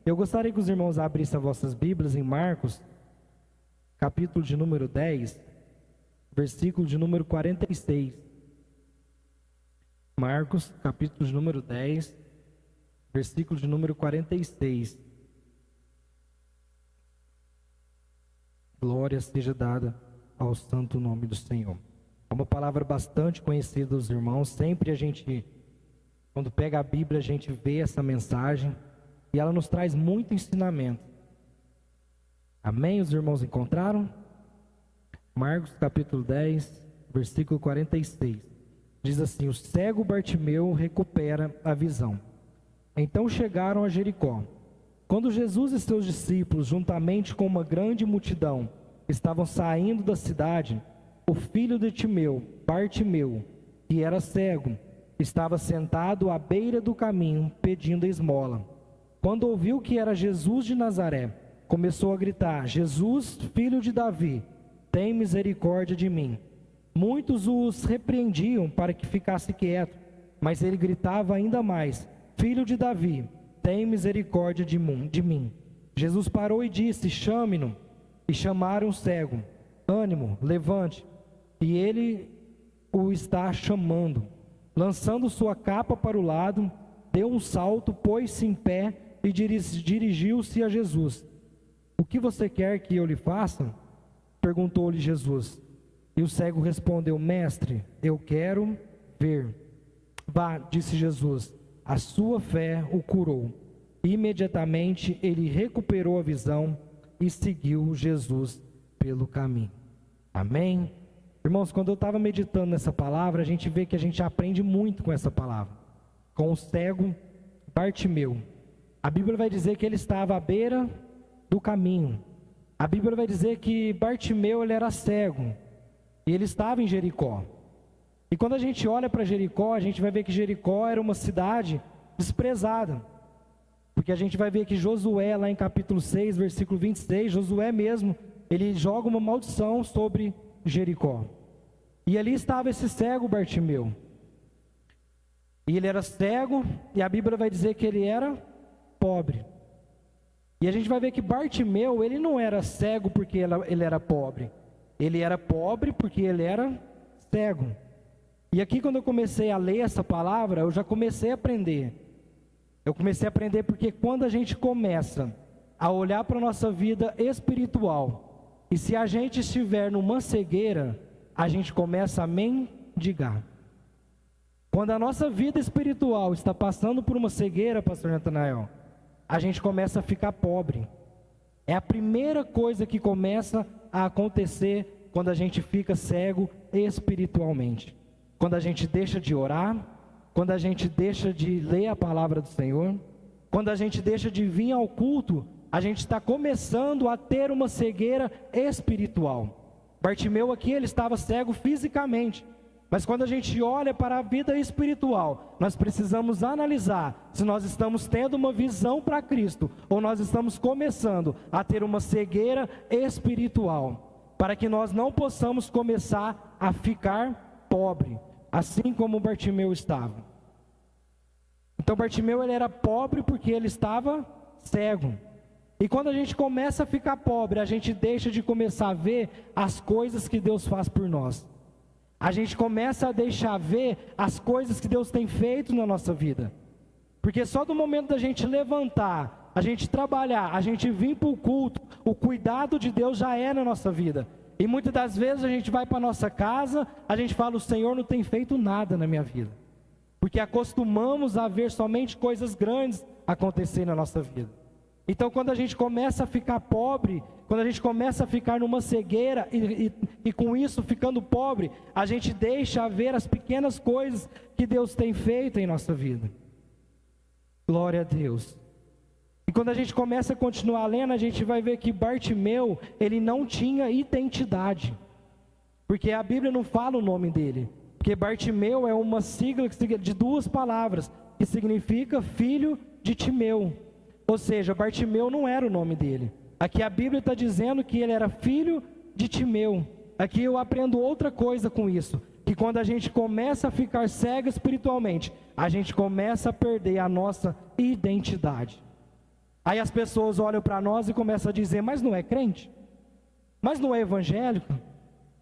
Eu gostaria que os irmãos abrissem as vossas Bíblias em Marcos, capítulo de número 10, versículo de número 46. Marcos, capítulo de número 10, versículo de número 46. Glória seja dada ao santo nome do Senhor. É uma palavra bastante conhecida dos irmãos. Sempre a gente, quando pega a Bíblia, a gente vê essa mensagem e ela nos traz muito ensinamento. Amém? Os irmãos encontraram? Marcos capítulo 10, versículo 46. Diz assim: o cego Bartimeu recupera a visão. Então chegaram a Jericó. Quando Jesus e seus discípulos, juntamente com uma grande multidão, estavam saindo da cidade, o filho de Timeu, Bartimeu, que era cego, estava sentado à beira do caminho, pedindo esmola. Quando ouviu que era Jesus de Nazaré, começou a gritar: Jesus, filho de Davi, tem misericórdia de mim. Muitos os repreendiam para que ficasse quieto, mas ele gritava ainda mais: Filho de Davi, tem misericórdia de mim. Jesus parou e disse: chame-no. E chamaram o cego. Ânimo, levante. E ele o está chamando. Lançando sua capa para o lado, deu um salto, pôs-se em pé e dirigiu-se a Jesus. O que você quer que eu lhe faça? Perguntou-lhe Jesus. E o cego respondeu: Mestre, eu quero ver. Vá, disse Jesus, a sua fé o curou. Imediatamente ele recuperou a visão e seguiu Jesus pelo caminho. Amém? Irmãos, quando eu estava meditando nessa palavra, a gente vê que a gente aprende muito com essa palavra. Com o cego Bartimeu. A Bíblia vai dizer que ele estava à beira do caminho. A Bíblia vai dizer que Bartimeu ele era cego. E ele estava em Jericó. E quando a gente olha para Jericó, a gente vai ver que Jericó era uma cidade desprezada. Porque a gente vai ver que Josué, lá em capítulo 6, versículo 26, Josué mesmo, ele joga uma maldição sobre Jericó. E ali estava esse cego Bartimeu. E ele era cego, e a Bíblia vai dizer que ele era pobre. E a gente vai ver que Bartimeu, ele não era cego porque ele era pobre. Ele era pobre porque ele era cego. E aqui quando eu comecei a ler essa palavra, eu já comecei a aprender. Eu comecei a aprender porque quando a gente começa a olhar para a nossa vida espiritual, e se a gente estiver numa cegueira, a gente começa a mendigar. Quando a nossa vida espiritual está passando por uma cegueira, pastor Natanael, a gente começa a ficar pobre. É a primeira coisa que começa a acontecer quando a gente fica cego espiritualmente. Quando a gente deixa de orar, quando a gente deixa de ler a palavra do Senhor, quando a gente deixa de vir ao culto, a gente está começando a ter uma cegueira espiritual. Bartimeu aqui, ele estava cego fisicamente, mas quando a gente olha para a vida espiritual, nós precisamos analisar se nós estamos tendo uma visão para Cristo, ou nós estamos começando a ter uma cegueira espiritual, para que nós não possamos começar a ficar pobre, assim como Bartimeu estava. Então Bartimeu ele era pobre porque ele estava cego. E quando a gente começa a ficar pobre, a gente deixa de começar a ver as coisas que Deus faz por nós. A gente começa a deixar ver as coisas que Deus tem feito na nossa vida. Porque só do momento da gente levantar, a gente trabalhar, a gente vir para o culto, o cuidado de Deus já é na nossa vida. E muitas das vezes a gente vai para a nossa casa, a gente fala: o Senhor não tem feito nada na minha vida. Porque acostumamos a ver somente coisas grandes acontecer na nossa vida. Então quando a gente começa a ficar pobre, quando a gente começa a ficar numa cegueira e com isso ficando pobre, a gente deixa ver as pequenas coisas que Deus tem feito em nossa vida. Glória a Deus. E quando a gente começa a continuar lendo, a gente vai ver que Bartimeu, ele não tinha identidade. Porque a Bíblia não fala o nome dele. Porque Bartimeu é uma sigla de duas palavras, que significa filho de Timeu. Ou seja, Bartimeu não era o nome dele. Aqui a Bíblia está dizendo que ele era filho de Timeu. Aqui eu aprendo outra coisa com isso, que quando a gente começa a ficar cego espiritualmente, a gente começa a perder a nossa identidade. Aí as pessoas olham para nós e começam a dizer: mas não é crente? Mas não é evangélico?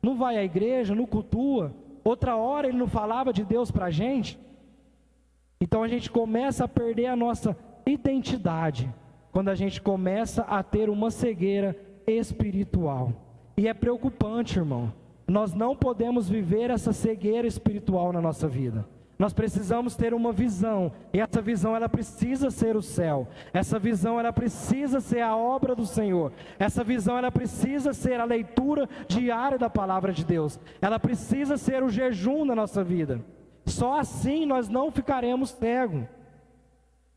Não vai à igreja, não cultua? Outra hora ele não falava de Deus para a gente? Então a gente começa a perder a nossa identidade, quando a gente começa a ter uma cegueira espiritual. E é preocupante, irmão. Nós não podemos viver essa cegueira espiritual na nossa vida. Nós precisamos ter uma visão, e essa visão ela precisa ser o céu. Essa visão ela precisa ser a obra do Senhor. Essa visão ela precisa ser a leitura diária da palavra de Deus. Ela precisa ser o jejum na nossa vida. Só assim nós não ficaremos cegos.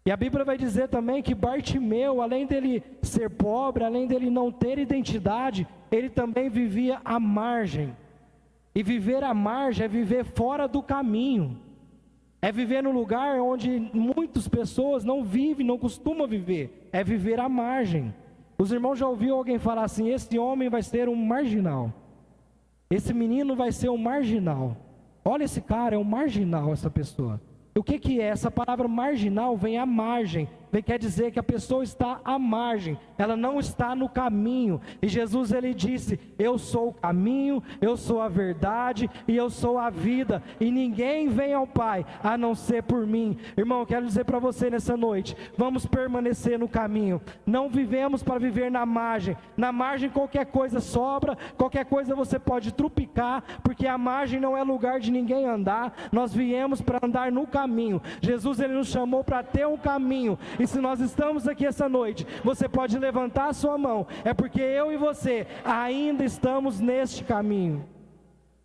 E a Bíblia vai dizer também que Bartimeu, além dele ser pobre, além dele não ter identidade, ele também vivia à margem. E viver à margem é viver fora do caminho. É viver no lugar onde muitas pessoas não vivem, não costumam viver. É viver à margem. Os irmãos já ouviram alguém falar assim: esse homem vai ser um marginal. Esse menino vai ser um marginal. Olha, esse cara é um marginal, essa pessoa. O que é? Essa palavra marginal vem à margem, quer dizer que a pessoa está à margem, ela não está no caminho. E Jesus ele disse: eu sou o caminho, eu sou a verdade e eu sou a vida, e ninguém vem ao Pai a não ser por mim. Irmão, eu quero dizer para você nessa noite: vamos permanecer no caminho. Não vivemos para viver na margem. Na margem qualquer coisa sobra, qualquer coisa você pode trupicar, porque a margem não é lugar de ninguém andar. Nós viemos para andar no caminho. Jesus ele nos chamou para ter um caminho. E se nós estamos aqui essa noite, você pode levantar a sua mão, é porque eu e você ainda estamos neste caminho.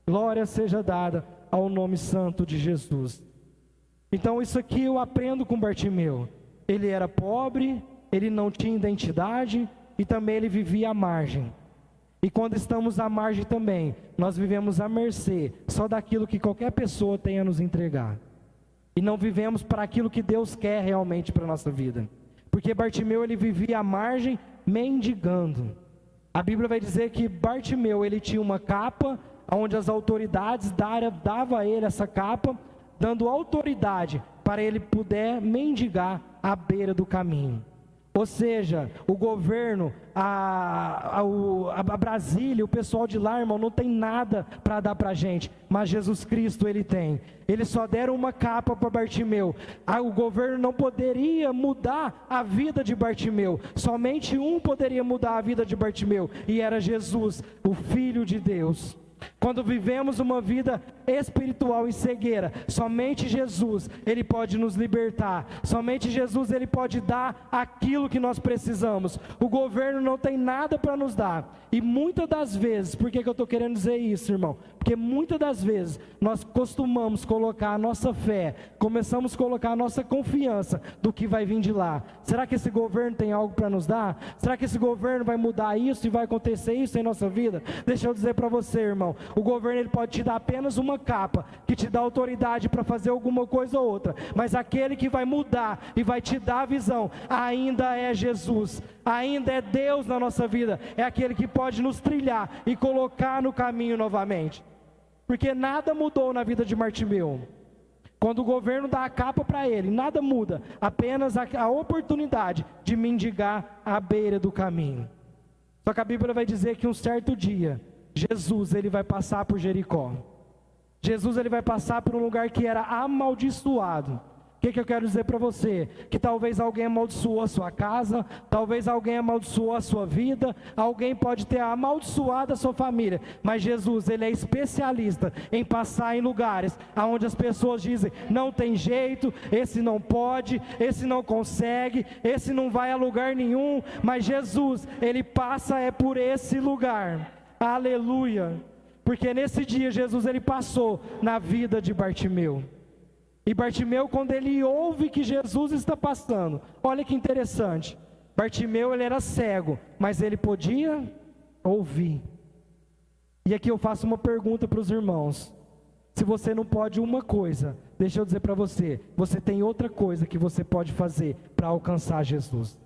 Glória seja dada ao nome santo de Jesus. Então isso aqui eu aprendo com Bartimeu. Ele era pobre, ele não tinha identidade e também ele vivia à margem. E quando estamos à margem também, nós vivemos à mercê só daquilo que qualquer pessoa tenha a nos entregar. E não vivemos para aquilo que Deus quer realmente para a nossa vida. Porque Bartimeu ele vivia à margem mendigando. A Bíblia vai dizer que Bartimeu ele tinha uma capa, onde as autoridades davam a ele essa capa, dando autoridade para ele poder mendigar à beira do caminho. Ou seja, o governo, a Brasília, o pessoal de lá, irmão, não tem nada para dar para a gente, mas Jesus Cristo ele tem. Eles só deram uma capa para Bartimeu. O governo não poderia mudar a vida de Bartimeu. Somente um poderia mudar a vida de Bartimeu, e era Jesus, o Filho de Deus. Quando vivemos uma vida espiritual em cegueira, somente Jesus, ele pode nos libertar. Somente Jesus, ele pode dar aquilo que nós precisamos. O governo não tem nada para nos dar. E muitas das vezes, por que eu estou querendo dizer isso, irmão? Porque muitas das vezes nós costumamos colocar a nossa fé, começamos a colocar a nossa confiança do que vai vir de lá. Será que esse governo tem algo para nos dar? Será que esse governo vai mudar isso e vai acontecer isso em nossa vida? Deixa eu dizer para você, irmão, o governo ele pode te dar apenas uma capa, que te dá autoridade para fazer alguma coisa ou outra, mas aquele que vai mudar e vai te dar a visão, ainda é Jesus, ainda é Deus na nossa vida, é aquele que pode nos trilhar e colocar no caminho novamente. Porque nada mudou na vida de Bartimeu. Quando o governo dá a capa para ele, nada muda, apenas a oportunidade de mendigar à beira do caminho. Só que a Bíblia vai dizer que um certo dia, Jesus ele vai passar por Jericó. Jesus ele vai passar por um lugar que era amaldiçoado. O que eu quero dizer para você? Que talvez alguém amaldiçoou a sua casa, talvez alguém amaldiçoou a sua vida, alguém pode ter amaldiçoado a sua família, mas Jesus, ele é especialista em passar em lugares onde as pessoas dizem, não tem jeito, esse não pode, esse não consegue, esse não vai a lugar nenhum, mas Jesus, ele passa por esse lugar. Aleluia! Porque nesse dia Jesus ele passou na vida de Bartimeu. E Bartimeu, quando ele ouve que Jesus está passando, olha que interessante, Bartimeu ele era cego, mas ele podia ouvir. E aqui eu faço uma pergunta para os irmãos: se você não pode uma coisa, deixa eu dizer para você, você tem outra coisa que você pode fazer para alcançar Jesus.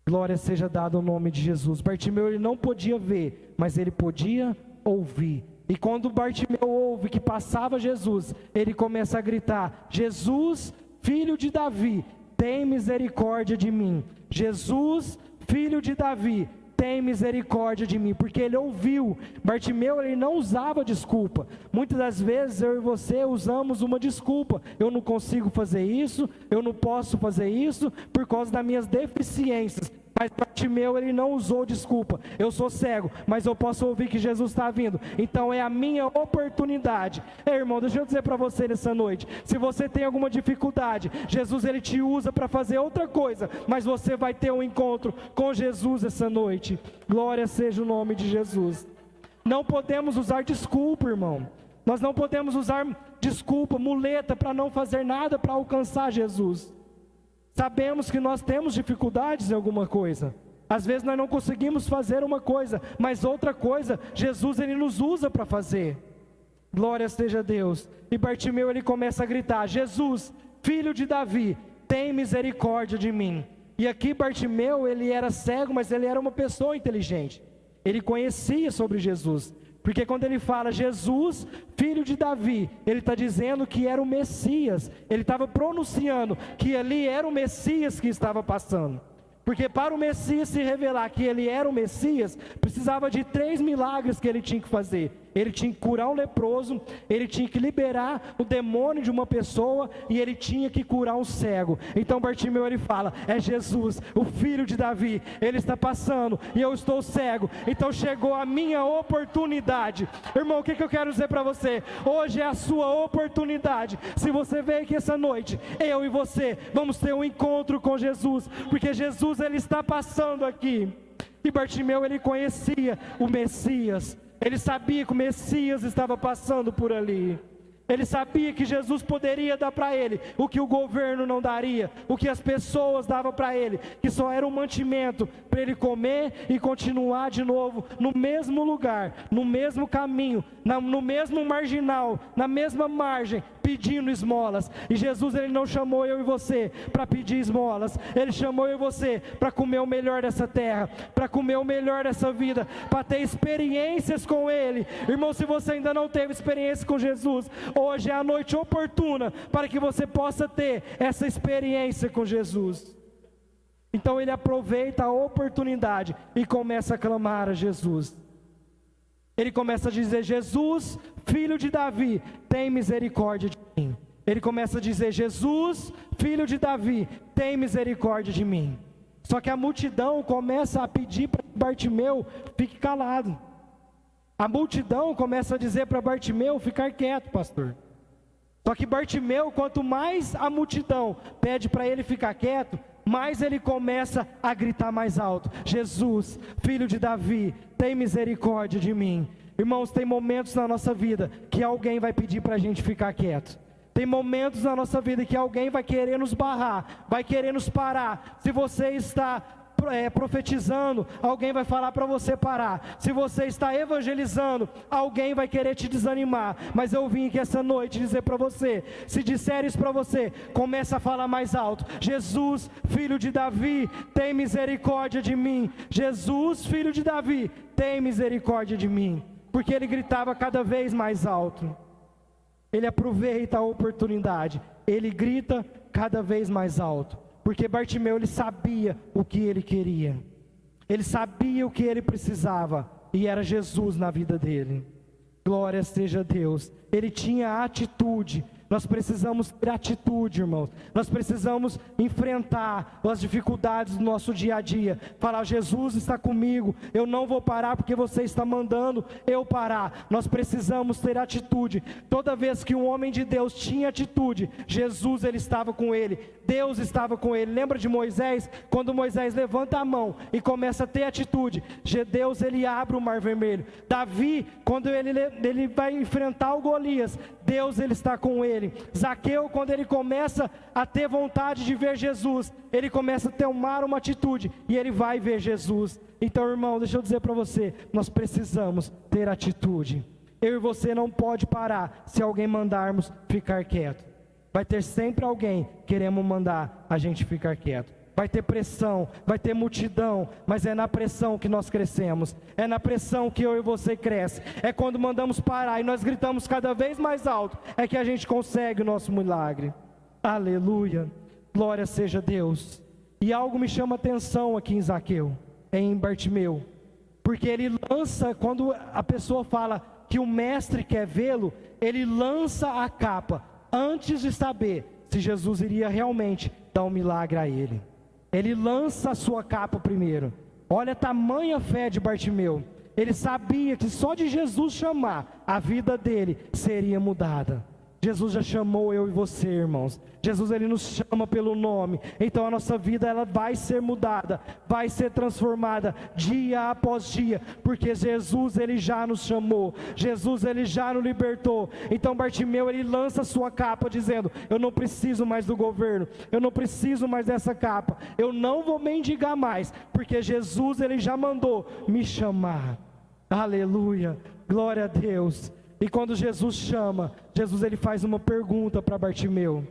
Glória seja dada ao nome de Jesus. Bartimeu ele não podia ver, mas ele podia ouvir. E quando Bartimeu ouve que passava Jesus, ele começa a gritar, Jesus, filho de Davi, tem misericórdia de mim. Jesus, filho de Davi, tem misericórdia de mim. Porque ele ouviu. Bartimeu, ele não usava desculpa. Muitas das vezes eu e você usamos uma desculpa: eu não consigo fazer isso, eu não posso fazer isso por causa das minhas deficiências. Mas Bartimeu, ele não usou desculpa: eu sou cego, mas eu posso ouvir que Jesus está vindo, então é a minha oportunidade. Ei, irmão, deixa eu dizer para você nessa noite: se você tem alguma dificuldade, Jesus, ele te usa para fazer outra coisa, mas você vai ter um encontro com Jesus essa noite. Glória seja o nome de Jesus. Não podemos usar desculpa, irmão. Nós não podemos usar desculpa, muleta, para não fazer nada para alcançar Jesus. Sabemos que nós temos dificuldades em alguma coisa. Às vezes nós não conseguimos fazer uma coisa, mas outra coisa, Jesus, ele nos usa para fazer. Glória seja a Deus. E Bartimeu, ele começa a gritar: Jesus, filho de Davi, tem misericórdia de mim. E aqui Bartimeu, ele era cego, mas ele era uma pessoa inteligente. Ele conhecia sobre Jesus. Porque quando ele fala Jesus, filho de Davi, ele está dizendo que era o Messias. Ele estava pronunciando que ali era o Messias que estava passando. Porque para o Messias se revelar que ele era o Messias, precisava de 3 milagres que ele tinha que fazer. Ele tinha que curar um leproso, ele tinha que liberar o demônio de uma pessoa, e ele tinha que curar um cego. Então Bartimeu, ele fala: é Jesus, o filho de Davi, ele está passando e eu estou cego, então chegou a minha oportunidade. Irmão, o que eu quero dizer para você? Hoje é a sua oportunidade. Se você veio aqui essa noite, eu e você vamos ter um encontro com Jesus, porque Jesus, ele está passando aqui. E Bartimeu, ele conhecia o Messias. Ele sabia que o Messias estava passando por ali. Ele sabia que Jesus poderia dar para ele o que o governo não daria, o que as pessoas davam para ele, que só era um mantimento para ele comer e continuar de novo no mesmo lugar, no mesmo caminho, no mesmo marginal, na mesma margem, pedindo esmolas. E Jesus, ele não chamou eu e você para pedir esmolas. Ele chamou eu e você para comer o melhor dessa terra, para comer o melhor dessa vida, para ter experiências com ele. Irmão, se você ainda não teve experiência com Jesus, hoje é a noite oportuna para que você possa ter essa experiência com Jesus. Então ele aproveita a oportunidade e começa a clamar a Jesus. Ele começa a dizer: Jesus, filho de Davi, tem misericórdia de mim. Ele começa a dizer: Jesus, filho de Davi, tem misericórdia de mim. Só que a multidão começa a pedir para Bartimeu fique calado. A multidão começa a dizer para Bartimeu ficar quieto, pastor. Só que Bartimeu, quanto mais a multidão pede para ele ficar quieto, mais ele começa a gritar mais alto: Jesus, filho de Davi, tem misericórdia de mim. Irmãos, tem momentos na nossa vida que alguém vai pedir para a gente ficar quieto. Tem momentos na nossa vida que alguém vai querer nos barrar, vai querer nos parar. Se você está profetizando, alguém vai falar para você parar. Se você está evangelizando, alguém vai querer te desanimar. Mas eu vim aqui essa noite dizer para você: se disser isso para você, começa a falar mais alto: Jesus, filho de Davi, tem misericórdia de mim. Jesus, filho de Davi, tem misericórdia de mim. Porque ele gritava cada vez mais alto. Ele aproveita a oportunidade, ele grita cada vez mais alto. Porque Bartimeu, ele sabia o que ele queria. Ele sabia o que ele precisava. E era Jesus na vida dele. Glória seja a Deus. Ele tinha atitude. Nós precisamos ter atitude, irmãos. Nós precisamos enfrentar as dificuldades do nosso dia a dia. Falar: Jesus está comigo, eu não vou parar porque você está mandando eu parar. Nós precisamos ter atitude. Toda vez que um homem de Deus tinha atitude, Jesus, ele estava com ele. Deus estava com ele. Lembra de Moisés? Quando Moisés levanta a mão e começa a ter atitude, Deus, ele abre o mar vermelho. Davi, quando ele vai enfrentar o Golias, Deus, ele está com ele. Zaqueu, quando ele começa a ter vontade de ver Jesus, ele começa a tomar uma atitude e ele vai ver Jesus. Então, irmão, deixa eu dizer para você, nós precisamos ter atitude. Eu e você não pode parar se alguém mandarmos ficar quieto. Vai ter sempre alguém querendo mandar a gente ficar quieto. Vai ter pressão, vai ter multidão, mas é na pressão que nós crescemos. É na pressão que eu e você cresce. É quando mandamos parar e nós gritamos cada vez mais alto, é que a gente consegue o nosso milagre. Aleluia, glória seja a Deus. E algo me chama atenção aqui em Zaqueu, em Bartimeu, porque ele lança, quando a pessoa fala que o mestre quer vê-lo, ele lança a capa, antes de saber se Jesus iria realmente dar um milagre a ele. Ele lança a sua capa primeiro. Olha a tamanha fé de Bartimeu. Ele sabia que só de Jesus chamar, a vida dele seria mudada. Jesus já chamou eu e você, irmãos. Jesus, ele nos chama pelo nome. Então a nossa vida, ela vai ser mudada, vai ser transformada dia após dia, porque Jesus, ele já nos chamou. Jesus, ele já nos libertou. Então Bartimeu, ele lança a sua capa dizendo: eu não preciso mais do governo, eu não preciso mais dessa capa, eu não vou mendigar mais, porque Jesus, ele já mandou me chamar. Aleluia, glória a Deus. E quando Jesus chama, Jesus, ele faz uma pergunta para Bartimeu: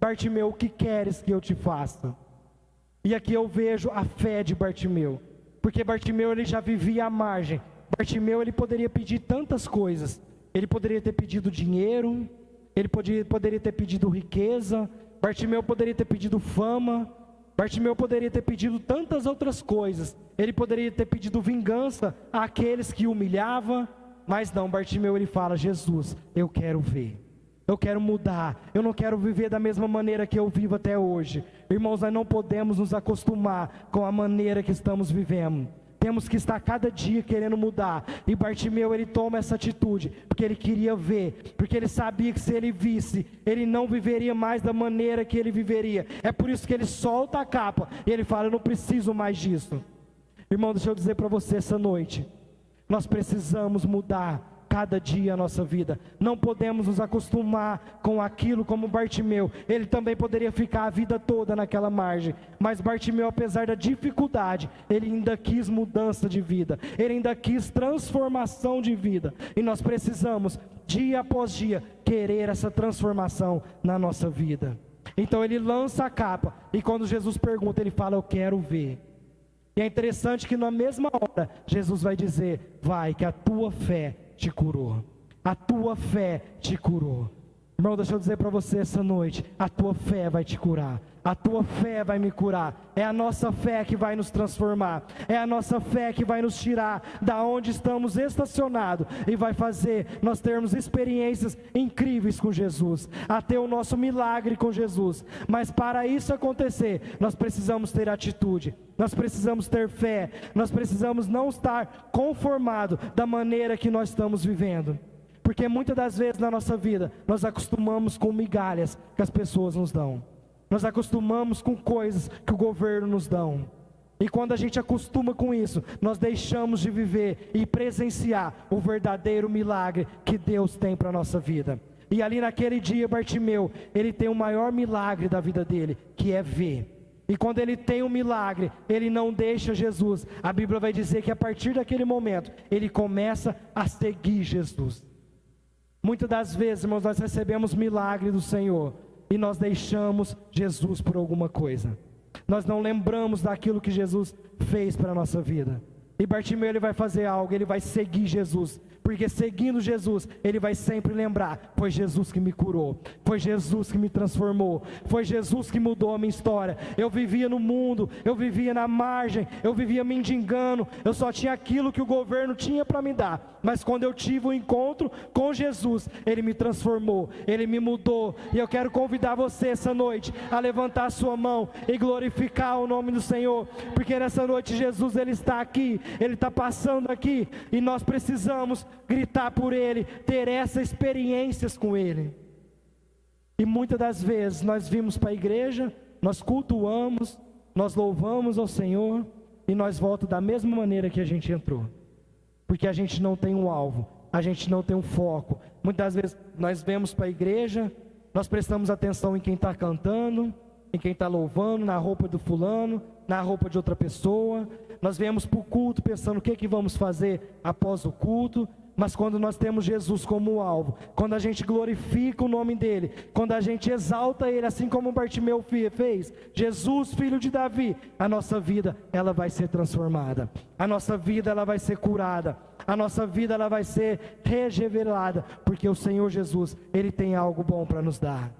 Bartimeu, o que queres que eu te faça? E aqui eu vejo a fé de Bartimeu, porque Bartimeu, ele já vivia à margem. Bartimeu, ele poderia pedir tantas coisas. Ele poderia ter pedido dinheiro, ele poderia ter pedido riqueza, Bartimeu poderia ter pedido fama, Bartimeu poderia ter pedido tantas outras coisas. Ele poderia ter pedido vingança àqueles que o humilhavam. Mas não, Bartimeu, ele fala: Jesus, eu quero ver, eu quero mudar, eu não quero viver da mesma maneira que eu vivo até hoje. Irmãos, nós não podemos nos acostumar com a maneira que estamos vivendo. Temos que estar cada dia querendo mudar. E Bartimeu, ele toma essa atitude, porque ele queria ver, porque ele sabia que se ele visse, ele não viveria mais da maneira que ele viveria. É por isso que ele solta a capa, e ele fala: eu não preciso mais disso. Irmão, deixa eu dizer para você essa noite, nós precisamos mudar cada dia a nossa vida. Não podemos nos acostumar com aquilo como Bartimeu. Ele também poderia ficar a vida toda naquela margem. Mas Bartimeu, apesar da dificuldade, ele ainda quis mudança de vida. Ele ainda quis transformação de vida. E nós precisamos, dia após dia, querer essa transformação na nossa vida. Então ele lança a capa. E quando Jesus pergunta, ele fala: eu quero ver. E é interessante que na mesma hora, Jesus vai dizer: vai, que a tua fé te curou. A tua fé te curou. Irmão, deixa eu dizer para você essa noite: a tua fé vai te curar. A tua fé vai me curar. É a nossa fé que vai nos transformar. É a nossa fé que vai nos tirar da onde estamos estacionados e vai fazer nós termos experiências incríveis com Jesus, a ter o nosso milagre com Jesus. Mas para isso acontecer, nós precisamos ter atitude, nós precisamos ter fé, nós precisamos não estar conformado da maneira que nós estamos vivendo. Porque muitas das vezes na nossa vida, nós acostumamos com migalhas que as pessoas nos dão. Nós acostumamos com coisas que o governo nos dá. E quando a gente acostuma com isso, nós deixamos de viver e presenciar o verdadeiro milagre que Deus tem para a nossa vida. E ali naquele dia, Bartimeu, ele tem o maior milagre da vida dele, que é ver. E quando ele tem um milagre, ele não deixa Jesus. A Bíblia vai dizer que a partir daquele momento, ele começa a seguir Jesus. Muitas das vezes, irmãos, nós recebemos milagre do Senhor e nós deixamos Jesus por alguma coisa. Nós não lembramos daquilo que Jesus fez para a nossa vida. E Bartimeu, ele vai fazer algo, ele vai seguir Jesus. Porque seguindo Jesus, ele vai sempre lembrar: foi Jesus que me curou, foi Jesus que me transformou, foi Jesus que mudou a minha história. Eu vivia no mundo, eu vivia na margem, eu vivia mendigando, eu só tinha aquilo que o governo tinha para me dar. Mas quando eu tive um encontro com Jesus, ele me transformou, ele me mudou. E eu quero convidar você essa noite a levantar a sua mão e glorificar o nome do Senhor, porque nessa noite Jesus, ele está aqui, ele está passando aqui, e nós precisamos gritar por ele, ter essas experiências com ele. E muitas das vezes nós vimos para a igreja, nós cultuamos, nós louvamos ao Senhor, e nós voltamos da mesma maneira que a gente entrou, porque a gente não tem um alvo, a gente não tem um foco. Muitas vezes nós vemos para a igreja, nós prestamos atenção em quem está cantando, em quem está louvando, na roupa do fulano, na roupa de outra pessoa. Nós viemos para o culto pensando o que vamos fazer após o culto. Mas quando nós temos Jesus como alvo, quando a gente glorifica o nome dele, quando a gente exalta ele, assim como Bartimeu fez, Jesus, filho de Davi, a nossa vida, ela vai ser transformada, a nossa vida, ela vai ser curada, a nossa vida, ela vai ser regenerada, porque o Senhor Jesus, ele tem algo bom para nos dar.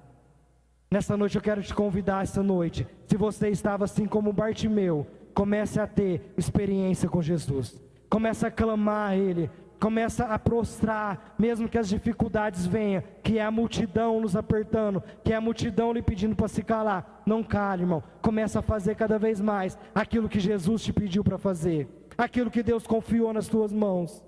Nessa noite eu quero te convidar, essa noite, se você estava assim como Bartimeu, comece a ter experiência com Jesus. Comece a clamar a Ele, começa a prostrar, mesmo que as dificuldades venham, que é a multidão nos apertando, que é a multidão lhe pedindo para se calar. Não cale, irmão. Começa a fazer cada vez mais aquilo que Jesus te pediu para fazer, aquilo que Deus confiou nas tuas mãos.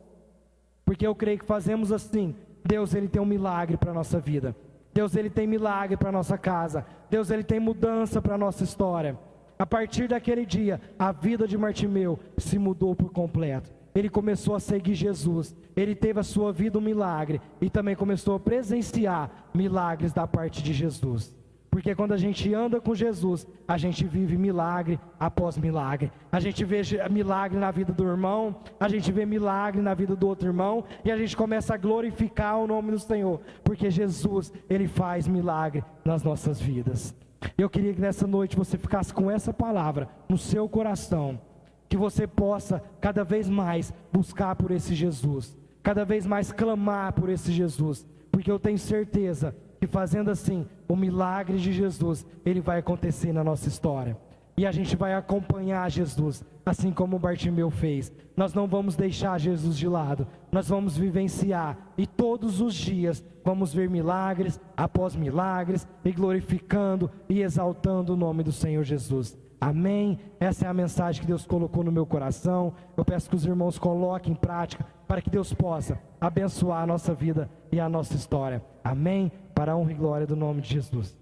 Porque eu creio que fazemos assim, Deus ele tem um milagre para a nossa vida. Deus ele tem milagre para a nossa casa. Deus ele tem mudança para a nossa história. A partir daquele dia, a vida de Bartimeu se mudou por completo. Ele começou a seguir Jesus. Ele teve a sua vida um milagre. E também começou a presenciar milagres da parte de Jesus. Porque quando a gente anda com Jesus, a gente vive milagre após milagre. A gente vê milagre na vida do irmão, a gente vê milagre na vida do outro irmão, e a gente começa a glorificar o nome do Senhor, porque Jesus, Ele faz milagre nas nossas vidas. Eu queria que nessa noite você ficasse com essa palavra no seu coração, que você possa cada vez mais buscar por esse Jesus, cada vez mais clamar por esse Jesus, porque eu tenho certeza que fazendo assim, o milagre de Jesus, ele vai acontecer na nossa história. E a gente vai acompanhar Jesus, assim como o Bartimeu fez. Nós não vamos deixar Jesus de lado, nós vamos vivenciar. E todos os dias vamos ver milagres após milagres, e glorificando e exaltando o nome do Senhor Jesus. Amém? Essa é a mensagem que Deus colocou no meu coração. Eu peço que os irmãos coloquem em prática, para que Deus possa abençoar a nossa vida e a nossa história. Amém? Para a honra e glória do nome de Jesus.